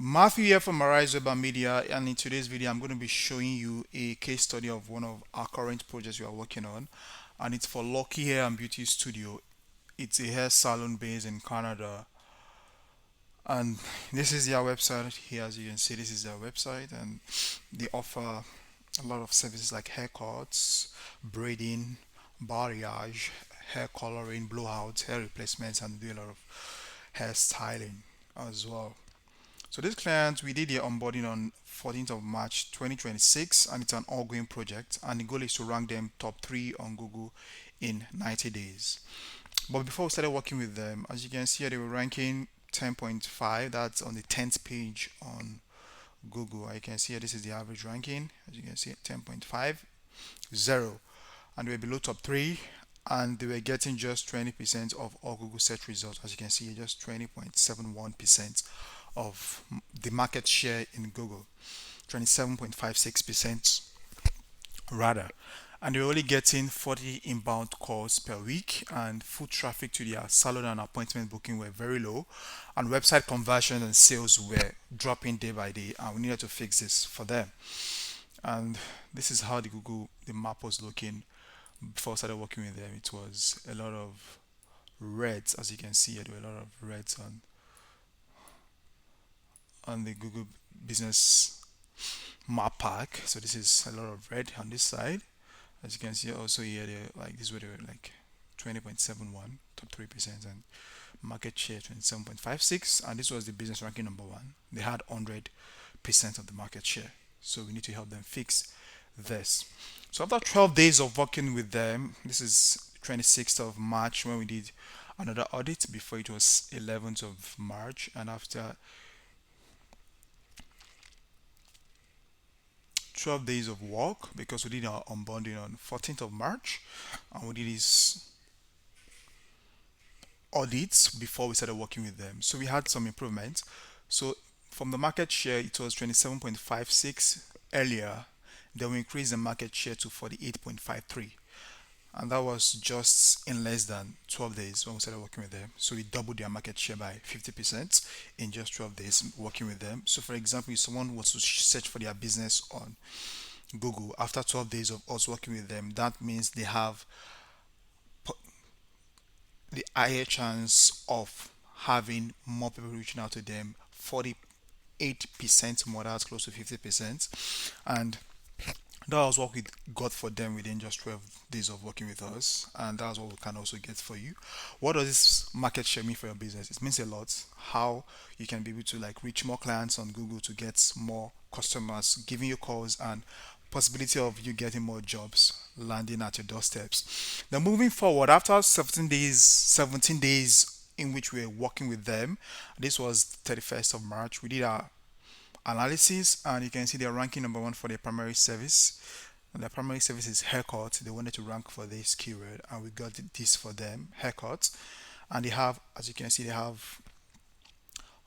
Matthew here from Arise Web and Media, and in today's video, I'm going to be showing you a case study of one of our current projects we are working on, and it's for Lucky Hair and Beauty Studio. It's a hair salon based in Canada, and this is their website. Here, as you can see, this is their website, and they offer a lot of services like haircuts, braiding, balayage, hair coloring, blowouts, hair replacements, and do a lot of hair styling as well. So this client, we did the onboarding on 14th of March 2026, and it's an ongoing project, and the goal is to rank them top 3 on Google in 90 days. But before we started working with them, as you can see here, they were ranking 10.5. That's on the 10th page on Google. You can see here, this is the average ranking. As you can see, 10.5, 0, and they were below top 3, and they were getting just 20% of all Google search results. As you can see here, just 20.71% of the market share in Google, 27.56% rather. And they're only getting 40 inbound calls per week, and foot traffic to their salon and appointment booking were very low, and website conversion and sales were dropping day by day, and we needed to fix this for them. And this is how the map was looking before I started working with them. It was a lot of reds. As you can see, there were a lot of reds on the Google business map pack. So this is a lot of red on this side. As you can see also here, they like this where they were like 20.71, top 3%, and market share 27.56, and this was the business ranking number one. They had 100% of the market share. So we need to help them fix this. So after 12 days of working with them, this is 26th of March when we did another audit. Before, it was 11th of March, and after 12 days of work, because we did our onboarding on 14th of March, and we did these audits before we started working with them. So we had some improvements. So from the market share, it was 27.56 earlier. Then we increased the market share to 48.53. And that was just in less than 12 days when we started working with them. So we doubled their market share by 50% in just 12 days working with them. So for example, if someone was to search for their business on Google after 12 days of us working with them, that means they have the higher chance of having more people reaching out to them, 48% more, that's close to 50%. And that was what we got for them within just 12 days of working with us, and that's what we can also get for you. What does this market share mean for your business? It means a lot. How you can be able to like reach more clients on Google to get more customers giving you calls, and possibility of you getting more jobs landing at your doorsteps. Now moving forward, after 17 days in which we were working with them, this was 31st of March, we did our analysis, and you can see they're ranking number one for their primary service, and their primary service is haircut. They wanted to rank for this keyword, and we got this for them, haircut. And they have, as you can see, they have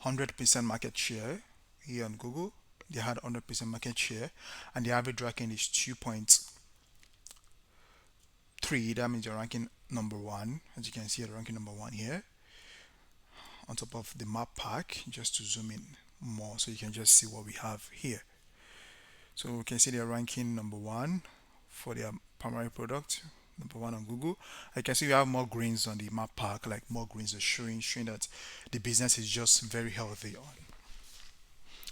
100% market share here on Google. They had 100% market share, and the average ranking is 2.3. That means you're ranking number one. As you can see, you're ranking number one here on top of the map pack. Just to zoom in more so you can just see what we have here. So we can see they're ranking number one for their primary product, number one on Google. I can see we have more greens on the map pack, like more greens are showing that the business is just very healthy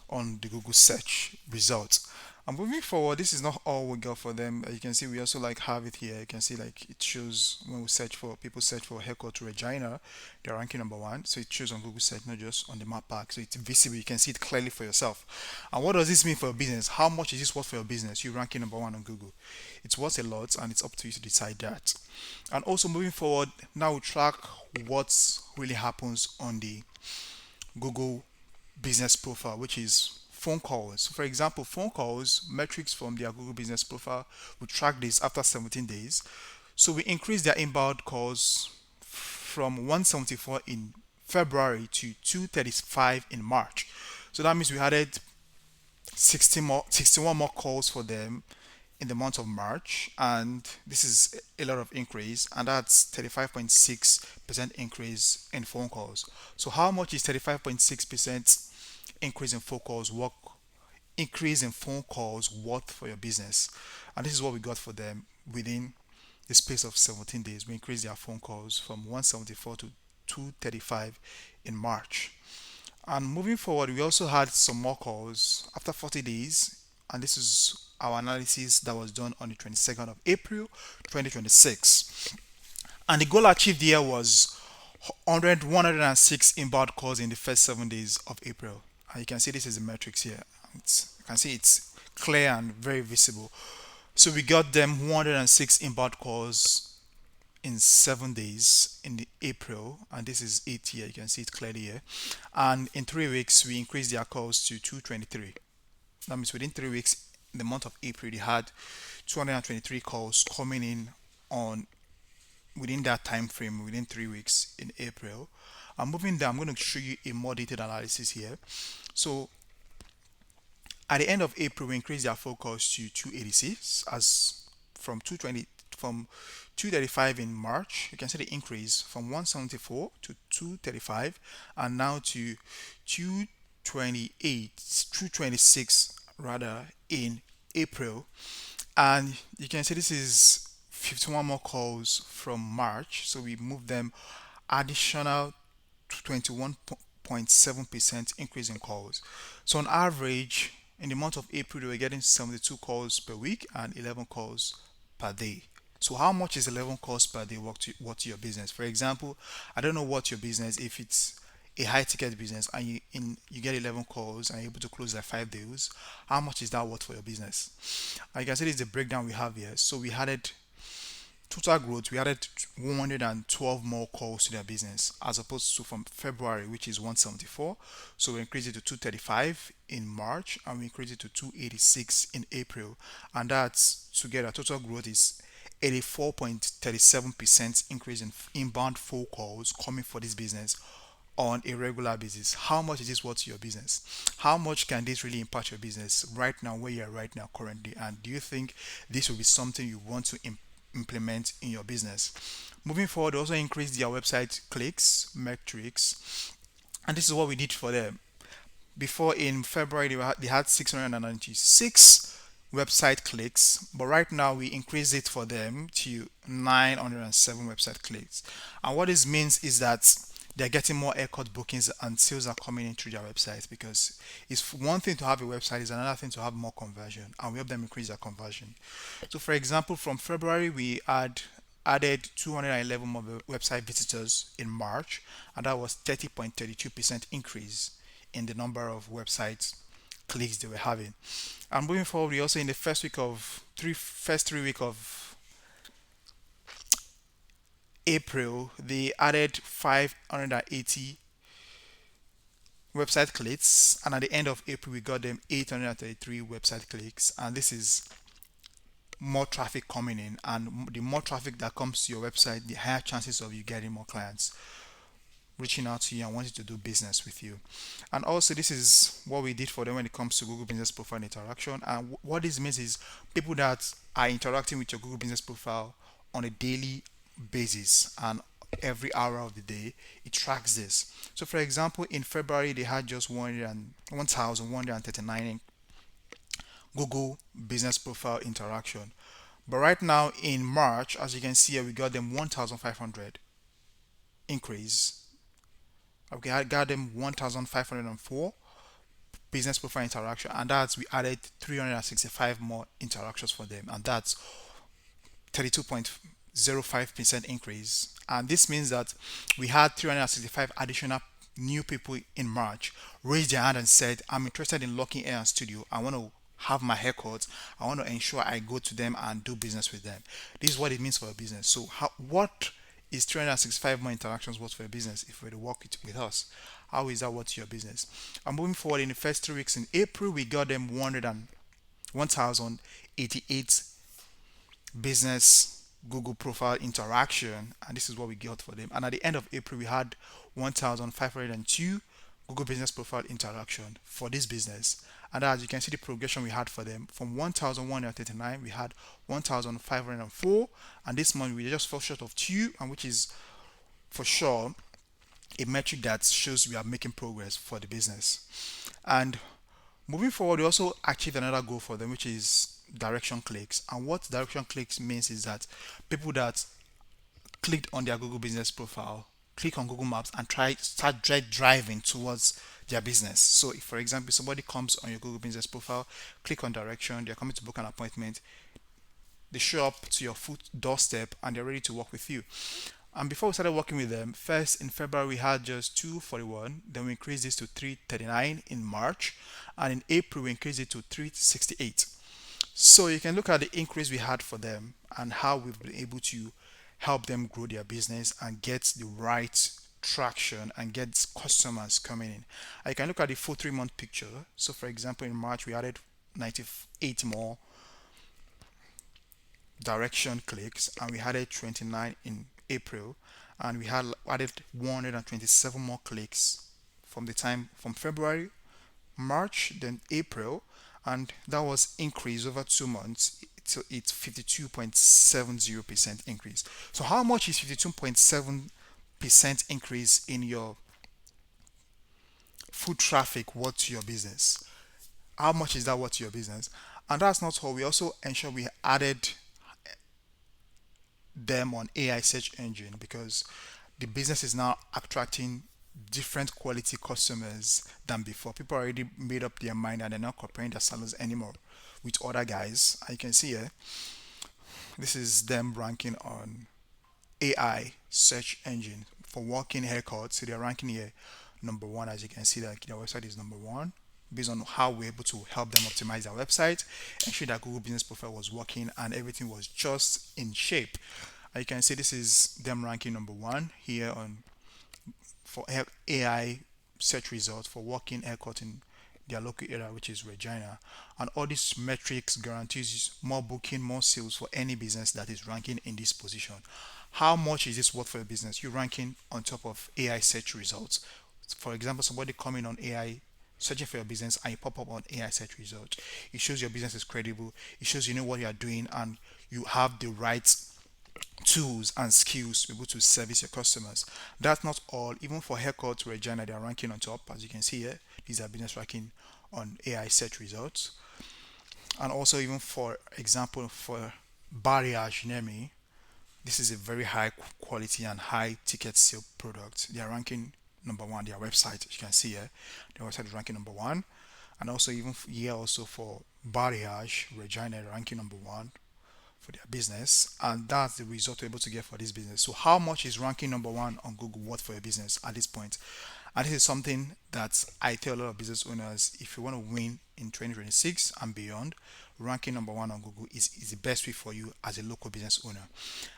on the Google search results. And moving forward, this is not all we got for them. You can see we also like have it here. You can see like it shows when we search for people search for haircut to Regina, they're ranking number one. So it shows on Google search, not just on the map pack. So it's visible. You can see it clearly for yourself. And what does this mean for your business? How much is this worth for your business? You're ranking number one on Google. It's worth a lot, and it's up to you to decide that. And also moving forward, now we track what really happens on the Google business profile, which is phone calls. So for example, phone calls metrics from their Google business profile, we track this after 17 days. So we increased their inbound calls from 174 in February to 235 in March. So that means we added 61 more calls for them in the month of March, and this is a lot of increase, and that's 35.6% increase in phone calls. So how much is 35.6% increase in phone calls worth for your business. And this is what we got for them within the space of 17 days. We increased their phone calls from 174 to 235 in March. And moving forward, we also had some more calls after 40 days. And this is our analysis that was done on the 22nd of April 2026. And the goal achieved here was 106 inbound calls in the first 7 days of April. And you can see this is the metrics here. You can see it's clear and very visible. So we got them 106 inbound calls in 7 days in the April, and this is 8 here. You can see it clearly here. And in 3 weeks, we increased their calls to 223. That means within 3 weeks, in the month of April, they had 223 calls coming in on within that time frame within 3 weeks in April. I'm moving down. I'm going to show you a more detailed analysis here. So at the end of April, we increased their focus to 286 as from 235 in March. You can see the increase from 174 to 235 and now to 228, 226 rather in April. And you can see this is 51 more calls from March. So we moved them additional 21.7% increase in calls. So on average, in the month of April, they were getting 72 calls per week and 11 calls per day. So how much is 11 calls per day worth to your business? For example, I don't know what your business, if it's a high ticket business and you get 11 calls and you're able to close like 5 deals, how much is that worth for your business? Like I said, it's the breakdown we have here. So we added total growth, we added 112 more calls to their business as opposed to from February, which is 174. So we increased it to 235 in March and we increased it to 286 in April. And that's together, total growth is 84.37% increase in inbound phone calls coming for this business on a regular basis. How much is this worth to your business? How much can this really impact your business right now, where you are right now currently? And do you think this will be something you want to implement in your business? Moving forward, also increase their website clicks metrics, and this is what we did for them. Before in February, they had 696 website clicks, but right now we increased it for them to 907 website clicks. And what this means is that they're getting more haircut bookings and sales are coming in through their website, because it's one thing to have a website, it's another thing to have more conversion, and we help them increase their conversion. So for example, from February we added 211 more website visitors in March, and that was 30.32% increase in the number of website clicks they were having. And moving forward, we also in the first 3 week of April, they added 580 website clicks, and at the end of April, we got them 833 website clicks. And this is more traffic coming in, and the more traffic that comes to your website, the higher chances of you getting more clients reaching out to you and wanting to do business with you. And also, this is what we did for them when it comes to Google Business Profile interaction. And what this means is people that are interacting with your Google Business Profile on a daily basis and every hour of the day, it tracks this. So for example, in February they had just 1,139 Google Business Profile interaction, but right now in March, as you can see here, we got them 1,500 increase. Okay, I got them 1,504 business profile interaction, and that's we added 365 more interactions for them, and that's 32.05% increase. And this means that we had 365 additional new people in March raised their hand and said, I'm interested in locking hair and studio. I want to have my haircuts. I want to ensure I go to them and do business with them. This is what it means for a business. So what is 365 more interactions worth for a business if we were to work with us? How is that worth to your business? And moving forward, in the first 3 weeks in April, we got them 1,088 business Google profile interaction, and this is what we got for them. And at the end of April, we had 1,502 Google Business Profile interaction for this business. And as you can see, the progression we had for them from 1,139, we had 1,504, and this month we just fell short of 2, and which is for sure a metric that shows we are making progress for the business. And moving forward, we also achieved another goal for them, which is direction clicks. And what direction clicks means is that people that clicked on their Google business profile, click on Google Maps and try start driving towards their business. So if, for example, somebody comes on your Google business profile, click on direction, they're coming to book an appointment, they show up to your foot doorstep and they're ready to work with you. And before we started working with them, first in February we had just 241, then we increased this to 339 in March, and in April we increased it to 368. So you can look at the increase we had for them and how we've been able to help them grow their business and get the right traction and get customers coming in. I can look at the full 3 month picture. So for example, in March we added 98 more direction clicks and we added 29 in April, and we had added 127 more clicks from the time from February, March, then April, and that was increase over 2 months. So it's 52.70% increase. So how much is 52.7% increase in your foot traffic worth to your business? How much is that worth to your business? And that's not all. We also ensure we added them on AI search engine because the business is now attracting different quality customers than before. People already made up their mind and they're not comparing their salons anymore with other guys. And you can see here, this is them ranking on AI search engine for walk-in haircuts. So they're ranking here number one. As you can see, that their website is number one based on how we're able to help them optimize their website, ensure that Google Business Profile was working and everything was just in shape. And you can see this is them ranking number one here on for AI search results for walk-in haircut in their local area, which is Regina. And all these metrics guarantees more booking, more sales for any business that is ranking in this position. How much is this worth for a business? You're ranking on top of AI search results. For example, somebody coming on AI searching for your business and you pop up on AI search results. It shows your business is credible. It shows you know what you are doing and you have the right tools and skills to be able to service your customers. That's not all. Even for haircuts, Regina, they are ranking on top. As you can see here, these are business ranking on AI search results. And also, even for example, for barriage near me, this is a very high quality and high ticket sale product. They are ranking number one. Their website, as you can see here, their website is ranking number one. And also, even here, also for barriage, Regina ranking number one for their business, and that's the result we're able to get for this business. So how much is ranking number one on Google worth for your business at this point? And this is something that I tell a lot of business owners: if you want to win in 2026 and beyond, ranking number one on Google is the best way for you as a local business owner.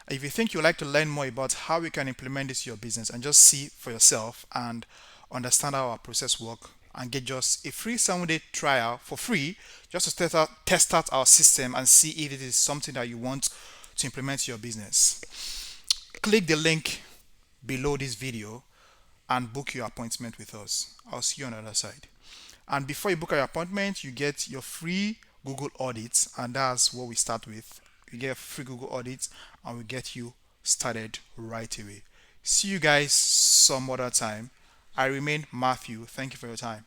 If you think you'd like to learn more about how we can implement this in your business and just see for yourself and understand how our process work and get just a free 7-day trial for free just to test out our system and see if it is something that you want to implement in your business, click the link below this video and book your appointment with us. I'll see you on the other side. And before you book your appointment, you get your free Google audit, and that's what we start with. You get a free Google audit and we get you started right away. See you guys some other time. I remain Matthew. Thank you for your time.